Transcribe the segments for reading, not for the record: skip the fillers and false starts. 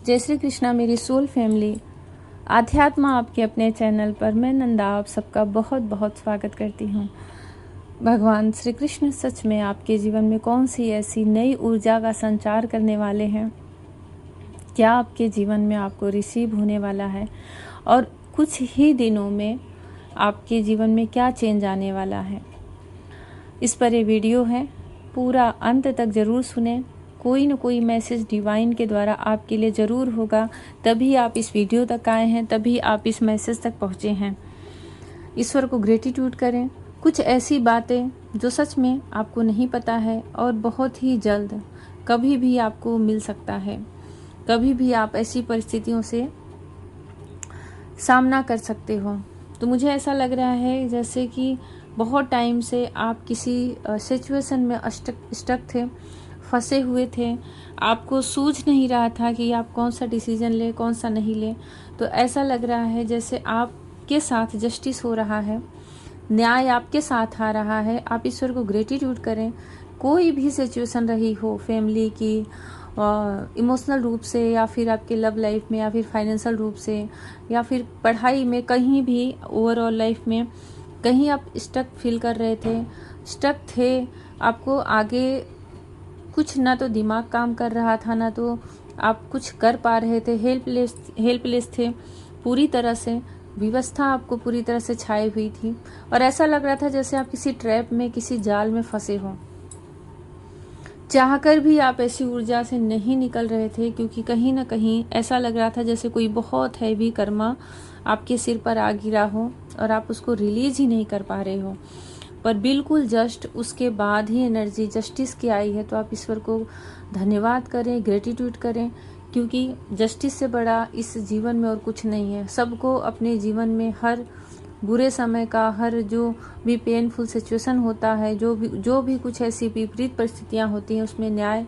जय श्री कृष्णा मेरी soul family. आध्यात्म आपके अपने चैनल पर मैं नंदा आप सबका बहुत बहुत स्वागत करती हूँ। भगवान श्री कृष्ण सच में आपके जीवन में कौन सी ऐसी नई ऊर्जा का संचार करने वाले हैं, क्या आपके जीवन में आपको रिसीव होने वाला है और कुछ ही दिनों में आपके जीवन में क्या चेंज आने वाला है, इस पर ये वीडियो है। पूरा अंत तक ज़रूर सुने। कोई न कोई मैसेज डिवाइन के द्वारा आपके लिए ज़रूर होगा, तभी आप इस वीडियो तक आए हैं, तभी आप इस मैसेज तक पहुँचे हैं। ईश्वर को ग्रेटिट्यूड करें। कुछ ऐसी बातें जो सच में आपको नहीं पता है और बहुत ही जल्द कभी भी आपको मिल सकता है। कभी भी आप ऐसी परिस्थितियों से सामना कर सकते हो। तो मुझे ऐसा लग रहा है जैसे कि बहुत टाइम से आप किसी सिचुएशन में स्टक थे, फंसे हुए थे, आपको सूझ नहीं रहा था कि आप कौन सा डिसीजन लें, कौन सा नहीं लें। तो ऐसा लग रहा है जैसे आपके साथ जस्टिस हो रहा है, न्याय आपके साथ आ रहा है। आप ईश्वर को ग्रेटिट्यूड करें। कोई भी सिचुएशन रही हो, फैमिली की, इमोशनल रूप से, या फिर आपके लव लाइफ में, या फिर फाइनेंशियल रूप से, या फिर पढ़ाई में, कहीं भी ओवरऑल लाइफ में कहीं आप स्टक फील कर रहे थे, स्टक थे, आपको आगे कुछ ना तो दिमाग काम कर रहा था, ना तो आप कुछ कर पा रहे थे, हेल्पलेस थे पूरी तरह से। विवस्था आपको पूरी तरह से छाई हुई थी और ऐसा लग रहा था जैसे आप किसी ट्रैप में, किसी जाल में फंसे हो। चाहकर भी आप ऐसी ऊर्जा से नहीं निकल रहे थे, क्योंकि कहीं ना कहीं ऐसा लग रहा था जैसे कोई बहुत हैवी कर्मा आपके सिर पर आ गिरा हो और आप उसको रिलीज ही नहीं कर पा रहे हो। पर बिल्कुल जस्ट उसके बाद ही एनर्जी जस्टिस की आई है। तो आप ईश्वर को धन्यवाद करें, ग्रेटिट्यूड करें, क्योंकि जस्टिस से बड़ा इस जीवन में और कुछ नहीं है। सबको अपने जीवन में हर बुरे समय का, हर जो भी पेनफुल सिचुएशन होता है, जो भी कुछ ऐसी विपरीत परिस्थितियां होती हैं, उसमें न्याय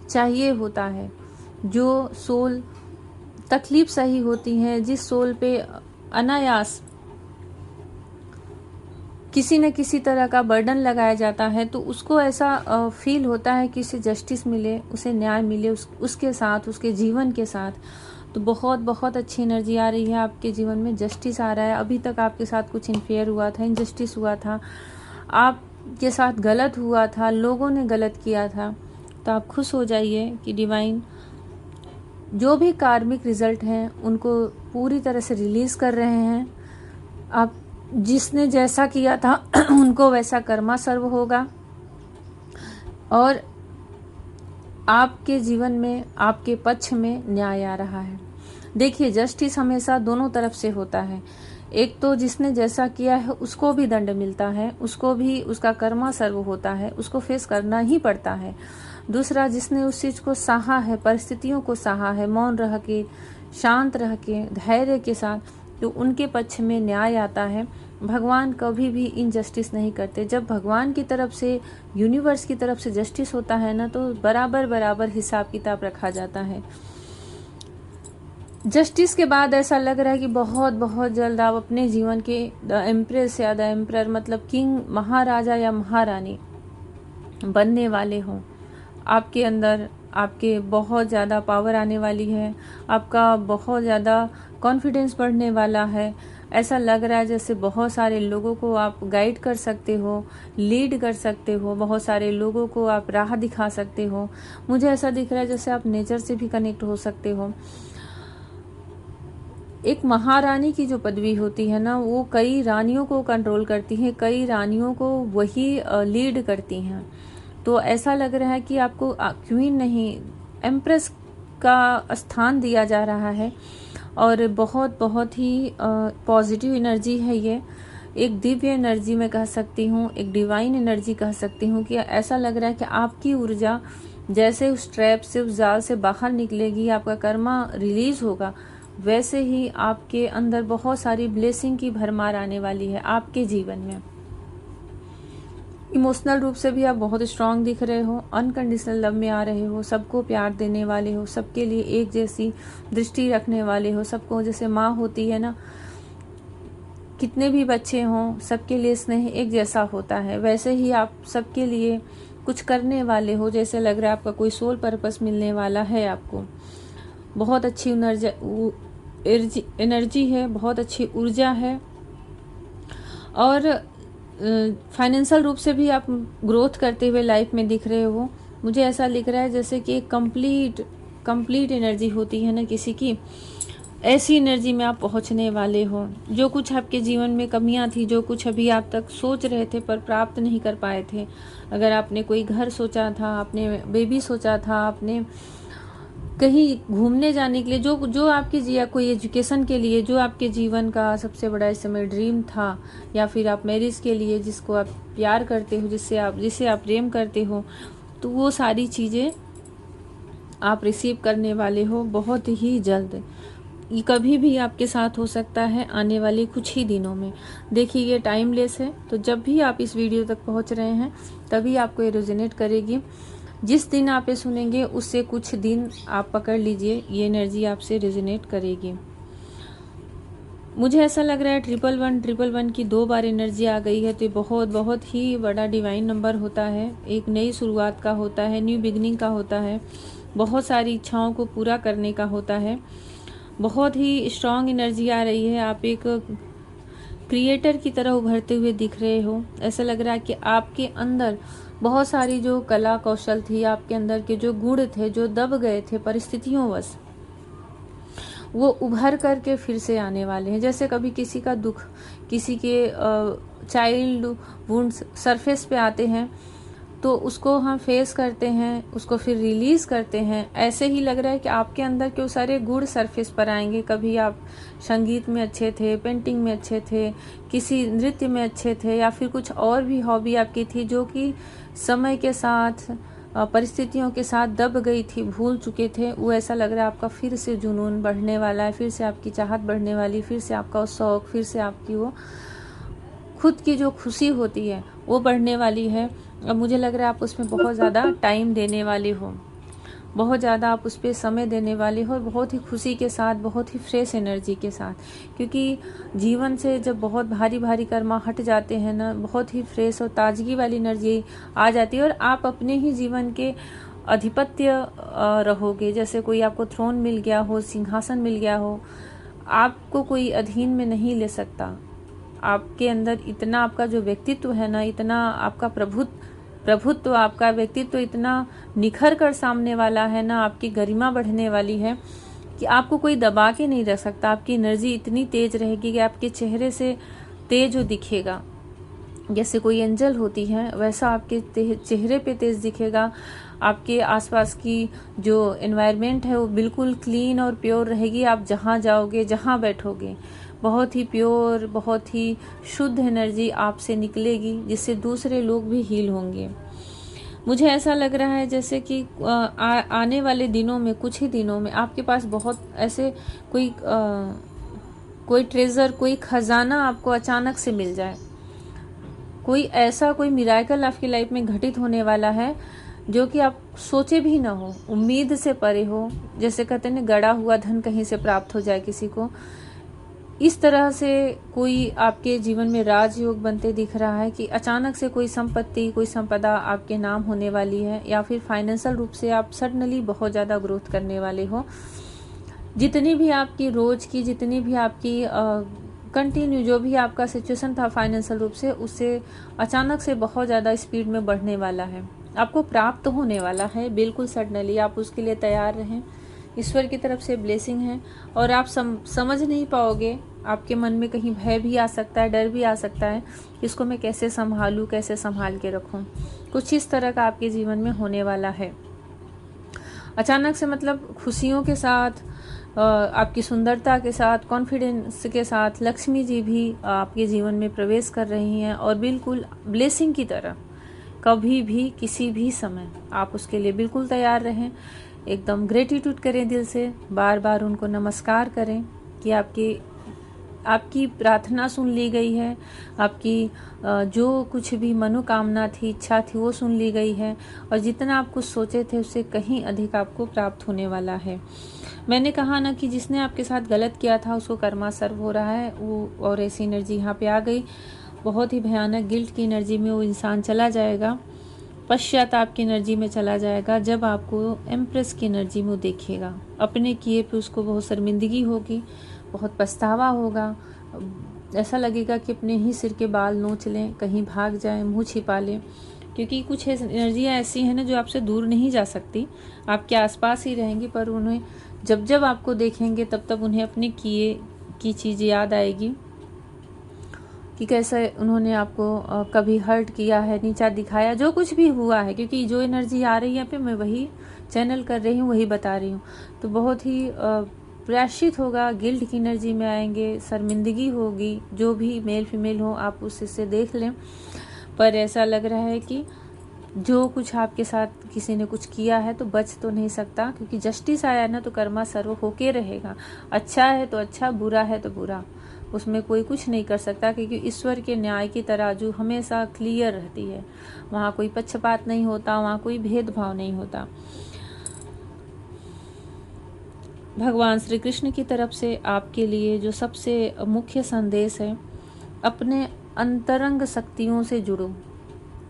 चाहिए होता है। जो सोल तकलीफ सही होती है, जिस सोल पे अनायास किसी न किसी तरह का बर्डन लगाया जाता है, तो उसको ऐसा फील होता है कि उसे जस्टिस मिले, उसे न्याय मिले, उसके साथ, उसके जीवन के साथ। तो बहुत बहुत अच्छी एनर्जी आ रही है आपके जीवन में। जस्टिस आ रहा है। अभी तक आपके साथ कुछ इनफेयर हुआ था, इनजस्टिस हुआ था, आपके साथ गलत हुआ था, लोगों ने गलत किया था। तो आप खुश हो जाइए कि डिवाइन जो भी कार्मिक रिजल्ट हैं उनको पूरी तरह से रिलीज कर रहे हैं। आप जिसने जैसा किया था उनको वैसा कर्मा सर्व होगा और आपके जीवन में, आपके पक्ष में न्याय आ रहा है। देखिए, जस्टिस हमेशा दोनों तरफ से होता है। एक तो जिसने जैसा किया है उसको भी दंड मिलता है, उसको भी उसका कर्मा सर्व होता है, उसको फेस करना ही पड़ता है। दूसरा, जिसने उस चीज को सहा है, परिस्थितियों को सहा है, मौन रह के, शांत रह के, धैर्य के साथ, तो उनके पक्ष में न्याय आता है। भगवान कभी भी इनजस्टिस नहीं करते। जब भगवान की तरफ से, यूनिवर्स की तरफ से जस्टिस होता है ना, तो बराबर बराबर हिसाब किताब रखा जाता है। जस्टिस के बाद ऐसा लग रहा है कि बहुत बहुत जल्द आप अपने जीवन के द एम्प्रेस या द एम्परर, मतलब किंग, महाराजा या महारानी बनने वाले हों। आपके अंदर आपके बहुत ज़्यादा पावर आने वाली है, आपका बहुत ज़्यादा कॉन्फिडेंस बढ़ने वाला है। ऐसा लग रहा है जैसे बहुत सारे लोगों को आप गाइड कर सकते हो, लीड कर सकते हो, बहुत सारे लोगों को आप राह दिखा सकते हो। मुझे ऐसा दिख रहा है जैसे आप नेचर से भी कनेक्ट हो सकते हो। एक महारानी की जो पदवी होती है ना, वो कई रानियों को कंट्रोल करती है, कई रानियों को वही लीड करती हैं। तो ऐसा लग रहा है कि आपको क्वीन नहीं, एम्प्रेस का स्थान दिया जा रहा है और बहुत बहुत ही पॉजिटिव एनर्जी है ये। एक दिव्य एनर्जी मैं कह सकती हूँ, एक डिवाइन एनर्जी कह सकती हूँ कि ऐसा लग रहा है कि आपकी ऊर्जा जैसे उस ट्रैप से, उस जाल से बाहर निकलेगी, आपका कर्मा रिलीज होगा, वैसे ही आपके अंदर बहुत सारी ब्लेसिंग की भरमार आने वाली है आपके जीवन में। इमोशनल रूप से भी आप बहुत स्ट्रांग दिख रहे हो, अनकंडीशनल लव में आ रहे हो, सबको प्यार देने वाले हो, सबके लिए एक जैसी दृष्टि रखने वाले हो। सबको, जैसे माँ होती है ना, कितने भी बच्चे हों सबके लिए स्नेह एक जैसा होता है, वैसे ही आप सबके लिए कुछ करने वाले हो। जैसे लग रहा है आपका कोई सोल पर्पस मिलने वाला है आपको। बहुत अच्छी एनर्जी है, बहुत अच्छी ऊर्जा है। और फाइनेंशियल रूप से भी आप ग्रोथ करते हुए लाइफ में दिख रहे हो। मुझे ऐसा लिख रहा है जैसे कि एक कंप्लीट एनर्जी होती है ना किसी की, ऐसी एनर्जी में आप पहुंचने वाले हो। जो कुछ आपके जीवन में कमियां थी, जो कुछ अभी आप तक सोच रहे थे पर प्राप्त नहीं कर पाए थे, अगर आपने कोई घर सोचा था, आपने बेबी सोचा था, आपने कहीं घूमने जाने के लिए, जो आपकी कोई एजुकेशन के लिए, जो आपके जीवन का सबसे बड़ा इस समय ड्रीम था, या फिर आप मैरिज के लिए जिसको आप प्यार करते हो, जिसे आप प्रेम करते हो, तो वो सारी चीज़ें आप रिसीव करने वाले हो बहुत ही जल्द। ये कभी भी आपके साथ हो सकता है आने वाले कुछ ही दिनों में। देखिए ये टाइमलेस है, तो जब भी आप इस वीडियो तक पहुंच रहे हैं तभी आपको ये रेजोनेट करेगी। जिस दिन आप ये सुनेंगे उससे कुछ दिन आप पकड़ लीजिए, ये एनर्जी आपसे रेजोनेट करेगी। मुझे ऐसा लग रहा है 111 की 2 बार एनर्जी आ गई है, तो बहुत ही बड़ा डिवाइन नंबर होता है। एक नई शुरुआत का होता है, न्यू बिगनिंग का होता है, बहुत सारी इच्छाओं को पूरा करने का होता है। बहुत ही स्ट्रांग एनर्जी आ रही है। आप एक क्रिएटर की तरह उभरते हुए दिख रहे हो। ऐसा लग रहा है कि आपके अंदर बहुत सारी जो कला कौशल थी, आपके अंदर के जो गुण थे, जो दब गए थे परिस्थितियों वश, वो उभर करके फिर से आने वाले हैं। जैसे कभी किसी का दुख, किसी के चाइल्ड वुंड्स सरफेस पे आते हैं तो उसको हम फेस करते हैं, उसको फिर रिलीज करते हैं। ऐसे ही लग रहा है कि आपके अंदर के वो सारे गुण सरफेस पर आएंगे। कभी आप संगीत में अच्छे थे, पेंटिंग में अच्छे थे, किसी नृत्य में अच्छे थे, या फिर कुछ और भी हॉबी आपकी थी जो कि समय के साथ, परिस्थितियों के साथ दब गई थी, भूल चुके थे। वो ऐसा लग रहा है आपका फिर से जुनून बढ़ने वाला है, फिर से आपकी चाहत बढ़ने वाली, फिर से आपका वो शौक, फिर से आपकी वो खुद की जो खुशी होती है वो बढ़ने वाली है। अब मुझे लग रहा है आप उसमें बहुत ज़्यादा टाइम देने वाले हो, बहुत ज़्यादा आप उस पर समय देने वाले हो, बहुत ही खुशी के साथ, बहुत ही फ्रेश एनर्जी के साथ। क्योंकि जीवन से जब बहुत भारी भारी कर्मा हट जाते हैं ना, बहुत ही फ्रेश और ताजगी वाली एनर्जी आ जाती है, और आप अपने ही जीवन के अधिपत्य रहोगे। जैसे कोई आपको थ्रोन मिल गया हो, सिंहासन मिल गया हो, आपको कोई अधीन में नहीं ले सकता। आपके अंदर इतना आपका जो व्यक्तित्व है ना, इतना आपका प्रभुत्व, आपका व्यक्तित्व इतना निखर कर सामने वाला है ना, आपकी गरिमा बढ़ने वाली है कि आपको कोई दबा के नहीं रख सकता। आपकी एनर्जी इतनी तेज रहेगी कि आपके चेहरे से तेज जो दिखेगा, जैसे कोई एंजल होती है वैसा आपके चेहरे पे तेज दिखेगा। आपके आसपास की जो एनवायरनमेंट है वो बिल्कुल क्लीन और प्योर रहेगी। आप जहाँ जाओगे, जहाँ बैठोगे, बहुत ही प्योर, बहुत ही शुद्ध एनर्जी आपसे निकलेगी, जिससे दूसरे लोग भी हील होंगे। मुझे ऐसा लग रहा है जैसे कि आने वाले दिनों में, कुछ ही दिनों में आपके पास बहुत ऐसे कोई ट्रेजर, कोई खजाना आपको अचानक से मिल जाए। कोई मिराकल आपकी लाइफ में घटित होने वाला है जो कि आप सोचे भी ना हो, उम्मीद से परे हो। जैसे कहते हैं ना, गड़ा हुआ धन कहीं से प्राप्त हो जाए किसी को, इस तरह से कोई आपके जीवन में राजयोग बनते दिख रहा है कि अचानक से कोई संपत्ति, कोई संपदा आपके नाम होने वाली है, या फिर फाइनेंशियल रूप से आप सडनली बहुत ज़्यादा ग्रोथ करने वाले हो। जितनी भी आपकी रोज की, जितनी भी आपकी कंटिन्यू जो भी आपका सिचुएशन था फाइनेंशियल रूप से, उससे अचानक से बहुत ज़्यादा स्पीड में बढ़ने वाला है, आपको प्राप्त होने वाला है बिल्कुल सडनली। आप उसके लिए तैयार रहें। ईश्वर की तरफ से ब्लेसिंग है, और आप समझ नहीं पाओगे। आपके मन में कहीं भय भी आ सकता है, डर भी आ सकता है, इसको मैं कैसे संभालूं, कैसे संभाल के रखूं। कुछ इस तरह का आपके जीवन में होने वाला है। अचानक से मतलब खुशियों के साथ, आपकी सुंदरता के साथ, कॉन्फिडेंस के साथ लक्ष्मी जी भी आपके जीवन में प्रवेश कर रही हैं, और बिल्कुल ब्लेसिंग की तरह। कभी भी, किसी भी समय आप उसके लिए बिल्कुल तैयार रहें। एकदम ग्रेटिट्यूड करें दिल से, बार बार उनको नमस्कार करें कि आपकी प्रार्थना सुन ली गई है, आपकी जो कुछ भी मनोकामना थी, इच्छा थी, वो सुन ली गई है, और जितना आप कुछ सोचे थे उससे कहीं अधिक आपको प्राप्त होने वाला है। मैंने कहा ना कि जिसने आपके साथ गलत किया था उसको कर्मा सर्व हो रहा है वो, और ऐसी एनर्जी यहाँ पे आ गई। बहुत ही भयानक गिल्ट की एनर्जी में वो इंसान चला जाएगा। पश्चाताप की एनर्जी में चला जाएगा। जब आपको एम्प्रेस की एनर्जी में वो देखेगा, अपने किए पे उसको बहुत शर्मिंदगी होगी, बहुत पछतावा होगा, ऐसा लगेगा कि अपने ही सिर के बाल नोच लें, कहीं भाग जाएं, मुंह छिपा लें, क्योंकि कुछ एनर्जियाँ ऐसी हैं ना जो आपसे दूर नहीं जा सकती, आपके आसपास ही रहेंगी, पर उन्हें जब जब आपको देखेंगे तब तब उन्हें अपने किए की चीज़ याद आएगी कि कैसे उन्होंने आपको कभी हर्ट किया है, नीचा दिखाया, जो कुछ भी हुआ है, क्योंकि जो एनर्जी आ रही है पे मैं वही चैनल कर रही हूँ, वही बता रही हूँ। तो बहुत ही प्रायश्चित होगा, गिल्ट की एनर्जी में आएंगे, शर्मिंदगी होगी, जो भी मेल फीमेल हो आप उससे देख लें। पर ऐसा लग रहा है कि जो कुछ आपके साथ किसी ने कुछ किया है तो बच तो नहीं सकता, क्योंकि जस्टिस आया है ना, तो कर्मा सर्व होके रहेगा। अच्छा है तो अच्छा, बुरा है तो बुरा, उसमें कोई कुछ नहीं कर सकता, क्योंकि ईश्वर के न्याय की तराजू हमेशा क्लियर रहती है। वहाँ कोई पक्षपात नहीं होता, वहाँ कोई भेदभाव नहीं होता। भगवान श्री कृष्ण की तरफ से आपके लिए जो सबसे मुख्य संदेश है, अपने अंतरंग शक्तियों से जुड़ो,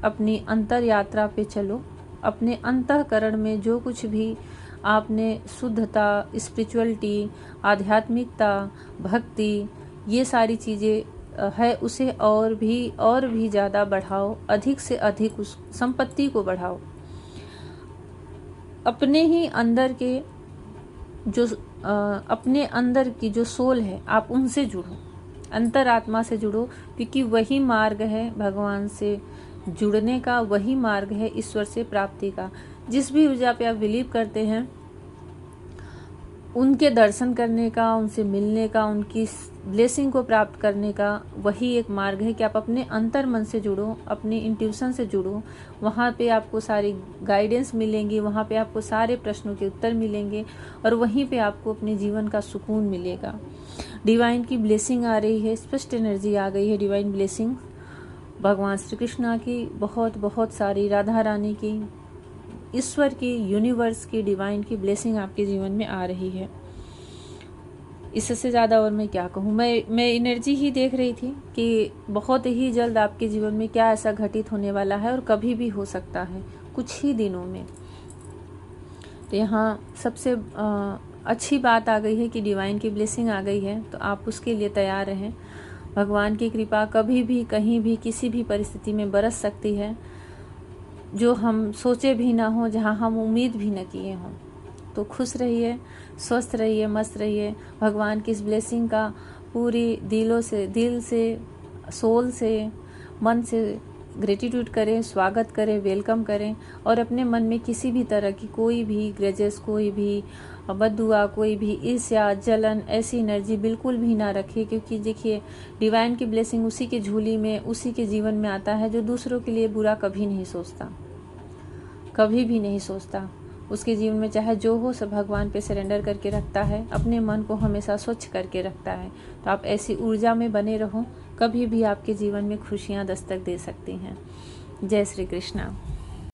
अपनी अंतर यात्रा पे चलो, अपने अंतःकरण में जो कुछ भी आपने शुद्धता, स्पिरिचुअलिटी, आध्यात्मिकता, भक्ति, ये सारी चीज़ें है, उसे और भी ज़्यादा बढ़ाओ, अधिक से अधिक उस संपत्ति को बढ़ाओ। अपने ही अंदर के जो अपने अंदर की जो सोल है, आप उनसे जुड़ो, अंतरात्मा से जुड़ो, क्योंकि वही मार्ग है भगवान से जुड़ने का, वही मार्ग है ईश्वर से प्राप्ति का। जिस भी ऊर्जा पे आप बिलीव करते हैं, उनके दर्शन करने का, उनसे मिलने का, उनकी ब्लेसिंग को प्राप्त करने का वही एक मार्ग है कि आप अपने अंतर मन से जुड़ो, अपने इंट्यूशन से जुड़ो। वहाँ पे आपको सारी गाइडेंस मिलेंगी, वहाँ पे आपको सारे प्रश्नों के उत्तर मिलेंगे, और वहीं पे आपको अपने जीवन का सुकून मिलेगा। डिवाइन की ब्लेसिंग आ रही है, स्पष्ट एनर्जी आ गई है, डिवाइन ब्लेसिंग भगवान श्री कृष्णा की, बहुत बहुत सारी राधा रानी की, ईश्वर की, यूनिवर्स की, डिवाइन की ब्लेसिंग आपके जीवन में आ रही है। इससे ज़्यादा और मैं क्या कहूँ। मैं एनर्जी ही देख रही थी कि बहुत ही जल्द आपके जीवन में क्या ऐसा घटित होने वाला है, और कभी भी हो सकता है, कुछ ही दिनों में। तो यहाँ सबसे अच्छी बात आ गई है कि डिवाइन की ब्लेसिंग आ गई है, तो आप उसके लिए तैयार रहें। भगवान की कृपा कभी भी, कहीं भी, किसी भी परिस्थिति में बरस सकती है, जो हम सोचे भी ना हो, जहाँ हम उम्मीद भी न किए हों। तो खुश रहिए, स्वस्थ रहिए, मस्त रहिए। भगवान की इस ब्लेसिंग का पूरी दिल से, सोल से, मन से ग्रेटिट्यूड करें, स्वागत करें, वेलकम करें, और अपने मन में किसी भी तरह की कोई भी ग्रजेस, कोई भी बद्दुआ, कोई भी ईर्ष्या, जलन, ऐसी एनर्जी बिल्कुल भी ना रखें। क्योंकि देखिए, डिवाइन की ब्लेसिंग उसी के झोली में, उसी के जीवन में आता है जो दूसरों के लिए बुरा कभी नहीं सोचता, कभी भी नहीं सोचता। उसके जीवन में चाहे जो हो, सब भगवान पे सरेंडर करके रखता है, अपने मन को हमेशा स्वच्छ करके रखता है। तो आप ऐसी ऊर्जा में बने रहो, कभी भी आपके जीवन में खुशियाँ दस्तक दे सकती हैं। जय श्री कृष्णा।